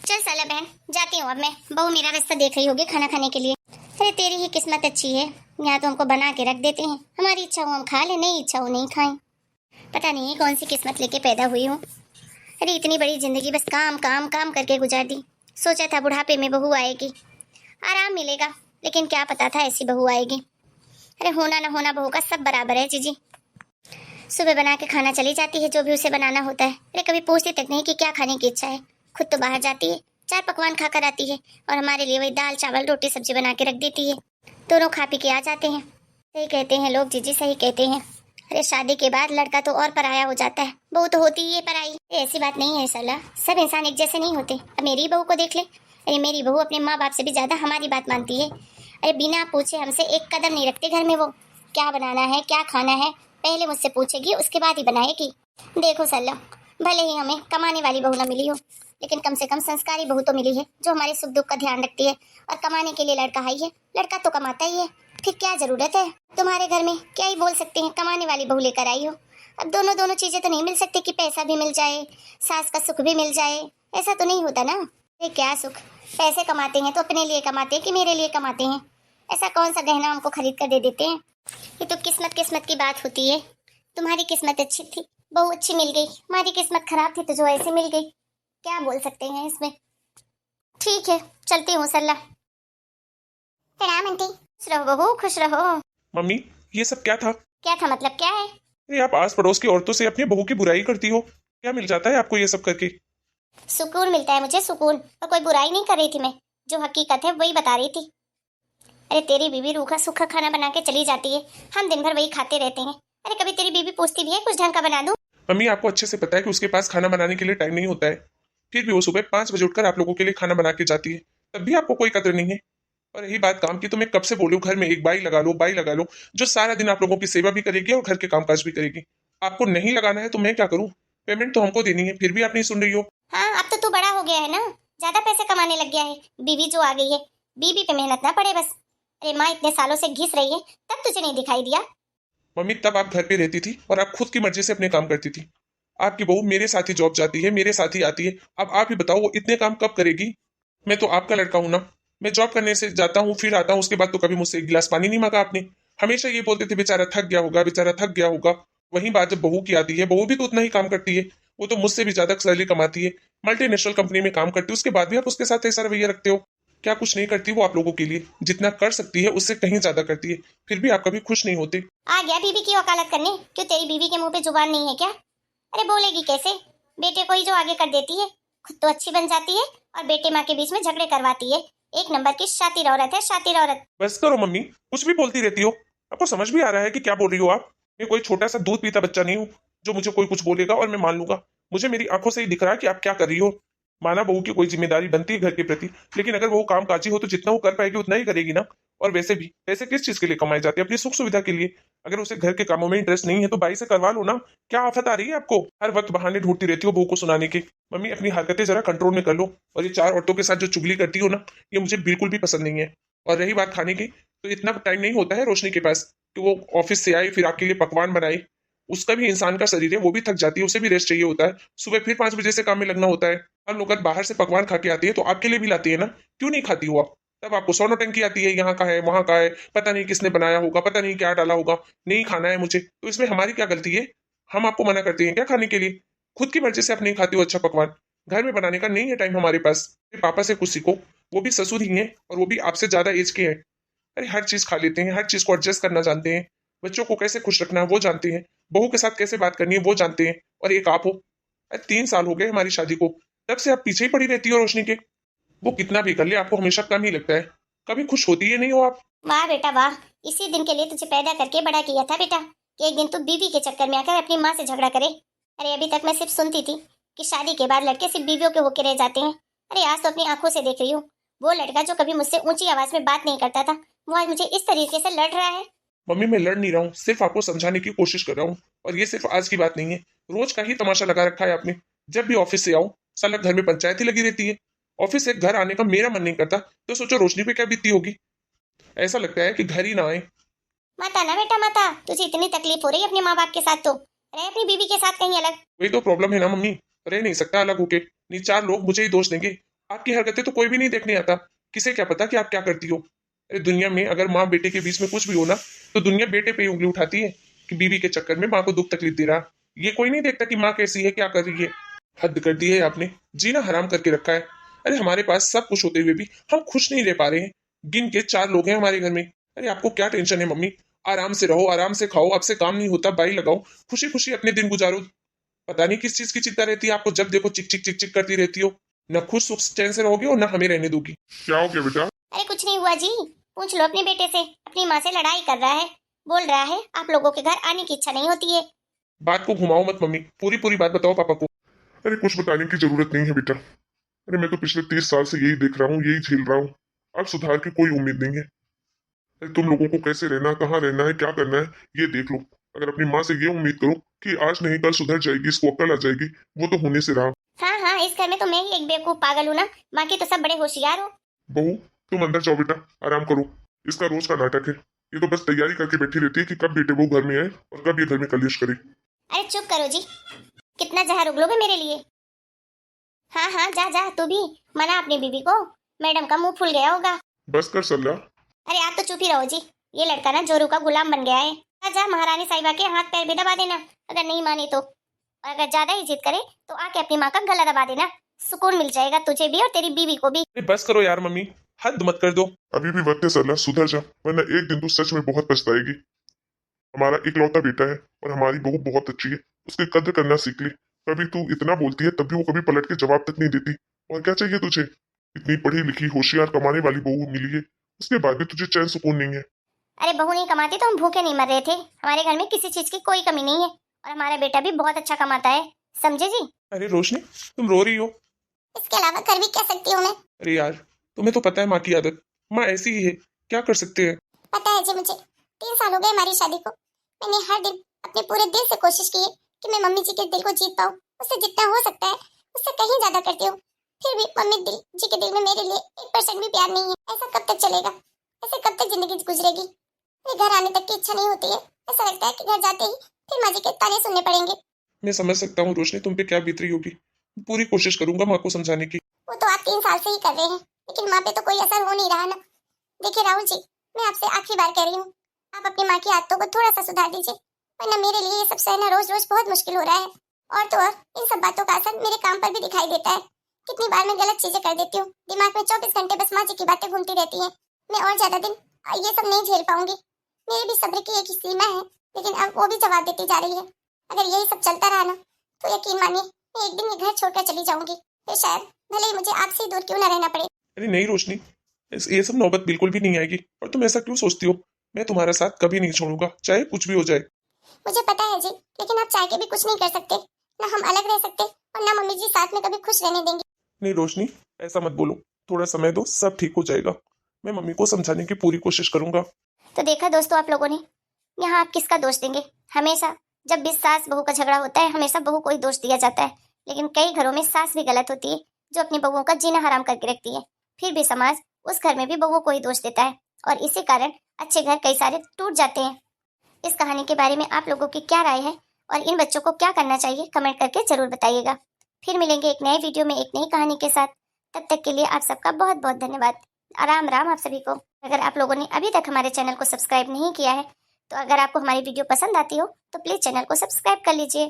चल साला बहन, जाती हूँ अब मैं। बहू मेरा रास्ता देख रही होगी खाना खाने के लिए। अरे तेरी ही किस्मत अच्छी है, यहाँ तो हमको बना के रख देते हैं। हमारी इच्छा हो हम खा ले, नहीं इच्छा हो नहीं खाएं। पता नहीं कौन सी किस्मत लेके पैदा हुई हूँ। अरे इतनी बड़ी जिंदगी बस काम काम काम करके गुजार दी। सोचा था बुढ़ापे में बहू आएगी, आराम मिलेगा, लेकिन क्या पता था ऐसी बहू आएगी। अरे होना ना होना बहू का सब बराबर है जीजी। सुबह बना के खाना चली जाती है जो भी उसे बनाना होता है। अरे कभी पूछती तक नहीं कि क्या खाने की इच्छा है। खुद तो बाहर जाती है, 4 पकवान खाकर आती है और हमारे लिए वही दाल चावल रोटी सब्जी बना के रख देती है। दोनों खा पी के आ जाते हैं। सही कहते हैं लोग जीजी, सही कहते हैं। अरे शादी के बाद लड़का तो और पराया हो जाता है, बहू तो होती ही है पराई। ऐसी बात नहीं है सला, सब इंसान एक जैसे नहीं होते। अब मेरी बहू को देख ले। अरे मेरी बहू अपने माँ बाप से भी ज्यादा हमारी बात मानती है। अरे बिना पूछे हमसे एक कदम नहीं रखते घर में। वो क्या बनाना है क्या खाना है पहले मुझसे पूछेगी, उसके बाद ही बनाएगी। देखो सल्ला, भले ही हमें कमाने वाली बहू न मिली हो, लेकिन कम से कम संस्कारी बहू तो मिली है जो हमारे सुख दुख का ध्यान रखती है। और कमाने के लिए लड़का ही है, लड़का तो कमाता ही है, फिर क्या जरूरत है। तुम्हारे घर में क्या ही बोल सकते हैं, कमाने वाली बहू लेकर आई हो। अब दोनों चीजें तो नहीं मिल सकती कि पैसा भी मिल जाए, सास का सुख भी मिल जाए। ऐसा तो नहीं होता ना। ये क्या सुख, पैसे कमाते हैं तो अपने लिए कमाते हैं कि मेरे लिए कमाते हैं। ऐसा कौन सा गहना हमको खरीद कर दे देते हैं। ये तो किस्मत की बात होती है। तुम्हारी किस्मत अच्छी थी, बहू अच्छी मिल गई। हमारी किस्मत खराब थी तो जो ऐसे मिल गई, क्या बोल सकते हैं इसमें। ठीक है चलती हूँ सल्ला। प्रणाम आंटी। खुश रहो बहू, खुश रहो। मम्मी ये सब क्या था? क्या था मतलब क्या है? अरे आप आस पड़ोस की औरतों से अपनी बहू की बुराई करती हो, क्या मिल जाता है आपको ये सब करके? सुकून मिलता है मुझे, सुकून। और कोई बुराई नहीं कर रही थी मैं, जो हकीकत है वही बता रही थी। अरे तेरी बीवी रूखा सूखा खाना बना के चली जाती है, हम दिन भर वही खाते रहते हैं। अरे कभी तेरी बीवी पूछती भी है कुछ ढंग का बना दूं? मम्मी आपको अच्छे से पता है कि उसके पास खाना बनाने के लिए टाइम नहीं होता है, फिर भी वो सुबह 5 बजे उठकर आप लोगों के लिए खाना बना के जाती है, तब भी आपको कोई कदर नहीं है। और रही बात काम की, तो मैं कब से बोलूं घर में एक बाई लगा लो जो सारा दिन आप लोगों की सेवा भी करेगी और घर के कामकाज भी करेगी। आपको नहीं लगाना है तो मैं क्या करूं? पेमेंट तो हमको देनी है, फिर भी आप नहीं सुन रही हो। हाँ अब तो तू बड़ा हो गया है ना, ज्यादा पैसे कमाने लग गया है। बीवी जो आ गई है, बीवी पे मेहनत ना पड़े बस। अरे माँ इतने सालों से घिस रही है, तब तुझे नहीं दिखाई दिया? मम्मी तब आप घर पे रहती थी और आप खुद की मर्जी से अपने काम करती थी। आपकी बहू मेरे साथ ही जॉब जाती है, मेरे साथ ही आती है। अब आप ही बताओ वो इतने काम कब करेगी? मैं तो आपका लड़का हूं ना, मैं जॉब करने से जाता हूँ फिर आता हूँ, उसके बाद तो कभी मुझसे एक गिलास पानी नहीं मांगा आपने। हमेशा ये बोलते थे बेचारा थक गया होगा, बेचारा थक गया होगा। वही बात जब बहू की आती है, बहू भी तो उतना ही काम करती है, वो तो मुझसे भी ज्यादा सैलरी कमाती है, मल्टीनेशनल कंपनी में काम करती है, उसके बाद भी आप उसके साथ ऐसा रवैया रखते हो। क्या कुछ नहीं करती वो आप लोगों के लिए? जितना कर सकती है उससे कहीं ज्यादा करती है, फिर भी आप कभी खुश नहीं होते। आ गया बीवी की वकालत करने। क्यों तेरी बीवी के मुंह पे जुबान नहीं है क्या? अरे बोलेगी कैसे, बेटे को ही जो आगे कर देती है, खुद तो अच्छी बन जाती है और बेटे माँ के बीच में झगड़े करवाती है। एक नंबर की शातिर औरत है, शातिर औरत। बस करो मम्मी, कुछ भी बोलती रहती हो। आपको समझ भी आ रहा है कि क्या बोल रही हो आप? मैं कोई छोटा सा दूध पीता बच्चा नहीं हूँ जो मुझे कोई कुछ बोलेगा और मैं मान लूंगा। मुझे मेरी आंखों से ही दिख रहा है कि आप क्या कर रही हो। माना बहू की कोई जिम्मेदारी बनती है घर के प्रति, लेकिन अगर वो काम काजी हो तो जितना वो कर पाएगी उतना ही करेगी ना। और वैसे भी पैसे किस चीज के लिए कमाए जाते हैं? अपनी सुख सुविधा के लिए। अगर उसे घर के कामों में इंटरेस्ट नहीं है तो बाई से करवा लो ना। क्या आफत आ रही है आपको? हर वक्त बहाने ढूंढती रहती हो बहू को सुनाने के। मम्मी अपनी हरकतें जरा कंट्रोल में कर लो। और ये 4 औरतों के साथ जो चुगली करती हो ना, ये मुझे बिल्कुल भी पसंद नहीं है। और रही बात खाने की, तो इतना टाइम नहीं होता है रोशनी के पास कि वो ऑफिस से आए फिर आपके लिए पकवान बनाए। उसका भी इंसान का शरीर है, वो भी थक जाती है, उसे भी रेस्ट चाहिए होता है। सुबह फिर 5 बजे से काम में लगना होता है। हम लोग बाहर से पकवान खा के आती है तो आपके लिए भी लाती है ना, क्यों नहीं खाती हो आप? तब आपको 100 नौटंकी आती है, यहाँ का है वहां का है, पता नहीं किसने बनाया होगा, पता नहीं क्या डाला होगा, नहीं खाना है मुझे। तो इसमें हमारी क्या गलती है? हम आपको मना करते हैं क्या खाने के लिए? खुद की मर्जी से आप नहीं खाती हो अच्छा पकवान। घर में बनाने का नहीं है टाइम हमारे पास। पापा से कुछ सीखो, वो भी ससुर ही है और वो भी आपसे ज्यादा एज के हैं। अरे हर चीज खा लेते हैं, हर चीज को एडजस्ट करना जानते हैं। बच्चों को कैसे खुश रखना है वो जानते हैं, बहू के साथ कैसे बात करनी है वो जानते हैं। और एक आप हो। अरे 3 साल हो गए हमारी शादी को, तब से आप पीछे ही पड़ी रहती हो रोशनी के। वो कितना भी कर ले आपको हमेशा कम ही लगता है, कभी खुश होती है नहीं हो आप। वाह बेटा वाह, इसी दिन के लिए तुझे पैदा करके बड़ा किया था बेटा, कि एक दिन तू बीवी के चक्कर में आकर अपनी माँ से झगड़ा करे। अरे अभी तक मैं सिर्फ सुनती थी कि शादी के बाद लड़के सिर्फ बीवियों के होके रह जाते हैं। अरे आज तो अपनी आंखों से देख रही हूँ, वो लड़का जो कभी मुझसे ऊंची आवाज में बात नहीं करता था, वो आज मुझे इस तरीके से लड़ रहा है। मम्मी मैं लड़ नहीं रहा हूँ, सिर्फ आपको समझाने की कोशिश कर रहा हूँ। और ये सिर्फ आज की बात नहीं है, रोज का ही तमाशा लगा रखा है आपने। जब भी ऑफिस से आओ साला घर में पंचायत ही लगी रहती है। ऑफिस से घर आने का मेरा मन नहीं करता तो सोचो रोशनी पे क्या बीतती होगी। ऐसा लगता है कि घर ही ना आए। माता ना बेटा माता, तुझे इतनी तकलीफ हो रही है अपने माँ बाप के साथ, तो रहे अपनी बीवी के साथ कहीं अलग। वही तो प्रॉब्लम है ना मम्मी, रह नहीं सकता अलग होके। नहीं 4 लोग मुझे ही दोष देंगे, आपकी हरकतें तो कोई भी नहीं देखने आता, किसे क्या पता कि आप क्या करती हो। अरे दुनिया में अगर माँ बेटे के बीच में कुछ भी हो ना, तो दुनिया बेटे पे ही उंगली उठाती है कि बीवी के चक्कर में माँ को दुख तकलीफ दे रहा। ये कोई नहीं देखता कि माँ कैसी है, क्या कर रही है। हद कर दी है आपने, जीना हराम करके रखा है। अरे हमारे पास सब कुछ होते हुए भी हम खुश नहीं रह पा रहे हैं। गिन के 4 लोग हैं हमारे घर में। अरे आपको क्या टेंशन है मम्मी, आराम से रहो, आराम से खाओ, आपसे काम नहीं होता, बाई लगाओ, खुशी खुशी अपने दिन गुजारो। पता नहीं किस चीज की चिंता रहती है आपको, जब देखो चिक चिक चिक चिक करती रहती हो। न खुद सुख चैन से रहोगे और न हमें रहने दोगी। क्या हो गया बेटा? अरे कुछ नहीं हुआ जी, पूछ लो अपने बेटे से। अपनी माँ से लड़ाई कर रहा है, बोल रहा है आप लोगों के घर आने की इच्छा नहीं होती है। बात को घुमाओ मत मम्मी, पूरी पूरी बात बताओ पापा को। अरे कुछ बताने की जरूरत नहीं है बेटा। अरे मैं तो पिछले 30 साल से यही देख रहा हूँ, यही झेल रहा हूँ। अब सुधार की कोई उम्मीद नहीं है। अरे तुम लोगों को कैसे रहना, कहाँ रहना है, क्या करना है, ये देख लो। अगर अपनी माँ से ये उम्मीद करो कि आज नहीं कल सुधर जाएगी, इसको अक्ल आ जाएगी, वो तो होने से रहा। हाँ हाँ, इस घर में तो मैं ही एक बेवकूफ पागल हूँ ना, बाकी तो सब बड़े होशियार हो। बहू तुम अंदर जाओ बेटा, आराम करो। इसका रोज का नाटक है, ये तो बस तैयारी करके बैठी रहती है कि कब बेटे वो घर में आए और कब ये घर में कलेश करे। अरे चुप करो जी, कितना जहर उगलोगे मेरे लिए। हाँ हाँ, जा जा तू भी, मना अपनी बीवी को, मैडम का मुंह फूल गया होगा। बस कर सल्ला। अरे आप तो चुप ही रहो जी, ये लड़का ना जोरू का गुलाम बन गया है। जा महारानी साहिबा के हाथ पैर भी दबा देना, अगर नहीं मानी तो। और अगर ज्यादा ही जिद करे तो आके अपनी माँ का गला दबा देना, सुकून मिल जाएगा तुझे भी और तेरी बीवी को भी। अरे बस करो यार मम्मी, हद मत कर दो। अभी भी वक्त है सल्ला, सुधर जा, वरना एक दिन तू सच में बहुत पछताएगी। हमारा इकलौता बेटा है और हमारी बहू बहुत अच्छी है, उसकी कद्र करना सीख ले। कभी तू इतना बोलती है तब भी वो कभी पलट के जवाब तक नहीं देती। और क्या चाहिए तुझे? इतनी पढ़ी लिखी होशियार कमाने वाली बहू मिली है, उसके बाद भी तुझे चैन सुकून नहीं है। अरे बहू नहीं कमाती तो हम भूखे नहीं मर रहे थे। हमारे घर में किसी चीज की कोई कमी नहीं है और हमारा बेटा भी बहुत अच्छा कमाता है, समझे जी। अरे रोशनी तुम रो रही हो? इसके अलावा कर भी क्या सकती हूँ मैं। अरे यार तुम्हें तो पता है माँ की आदत, माँ ऐसी ही है, क्या कर सकते हैं। पता है जी मुझे, 3 साल हो गए हमारी शादी को। मैंने हर दिन अपने पूरे दिल से कोशिश की है कि मैं मम्मी जी के दिल को जीत पाऊँ, उससे जितना हो सकता है उससे कहीं ज्यादा करती हूँ। फिर भी मम्मी जी के दिल में मेरे लिए 1% भी प्यार नहीं है। ऐसा कब तक चलेगा, ऐसे कब तक जिंदगी गुजरेगी। मेरे घर आने तक की इच्छा नहीं होती है, ऐसा लगता है कि घर जाते ही फिर माँ जी के ताने सुनने पड़ेंगे। मैं समझ सकता हूँ रोशनी तुम पे क्या बीत रही होगी, पूरी कोशिश करूंगा माँ को समझाने की। वो तो आप 3 साल से ही कर रहे हैं, लेकिन माँ पे तो कोई असर हो नहीं रहा ना। देखिए राहुल जी, मैं आपसे आखिरी बार कह रही हूँ, आप अपनी माँ की आदतों को थोड़ा सा सुधार दीजिए, वरना मेरे लिए ये सब सहना रोज रोज बहुत मुश्किल हो रहा है। और तो और इन सब बातों का असर मेरे काम पर भी दिखाई देता है। कितनी बार मैं गलत चीजें कर देती हूँ, दिमाग में 24 घंटे बस माँ जी की बातें घूमती रहती हैं। मैं और ज्यादा दिन ये सब नहीं झेल पाऊंगी। मेरी भी सब्र की एक सीमा है, लेकिन अब वो भी जवाब देती जा रही है। अगर यही सब चलता रहा ना तो यकीन मानिए मैं एक दिन ये घर छोड़कर चली जाऊंगी, फिर शायद भले ही मुझे आपसे ही दूर क्यों ना रहना पड़े। अरे नहीं रोशनी, ये सब नौबत बिल्कुल भी नहीं आएगी। और तुम ऐसा क्यों सोचती हो? मैं तुम्हारा साथ कभी नहीं छोड़ूंगा, चाहे कुछ भी हो जाए। मुझे पता है जी, लेकिन आप चाह के भी कुछ नहीं कर सकते, ना हम अलग रह सकते और ना मम्मी जी साथ में कभी खुश रहने देंगे। नहीं रोशनी ऐसा मत बोलो, थोड़ा समय दो, सब ठीक हो जाएगा। मैं मम्मी को समझाने की पूरी कोशिश करूंगा। तो देखा दोस्तों आप लोगों ने, यहाँ आप किसका दोष देंगे। हमेशा जब भी सास बहू का झगड़ा होता है हमेशा बहू को ही दोष दिया जाता है, लेकिन कई घरों में सास भी गलत होती है जो अपनी बहुओं का जीना हराम करके रखती है। फिर भी समाज उस घर में भी बहुओं को ही दोष देता है और इसी कारण अच्छे घर कई सारे टूट जाते हैं। इस कहानी के बारे में आप लोगों की क्या राय है और इन बच्चों को क्या करना चाहिए, कमेंट करके जरूर बताइएगा। फिर मिलेंगे एक नए वीडियो में एक नई कहानी के साथ। तब तक के लिए आप सबका बहुत बहुत धन्यवाद। राम राम आप सभी को। अगर आप लोगों ने अभी तक हमारे चैनल को सब्सक्राइब नहीं किया है तो अगर आपको हमारी वीडियो पसंद आती हो तो प्लीज चैनल को सब्सक्राइब कर लीजिए।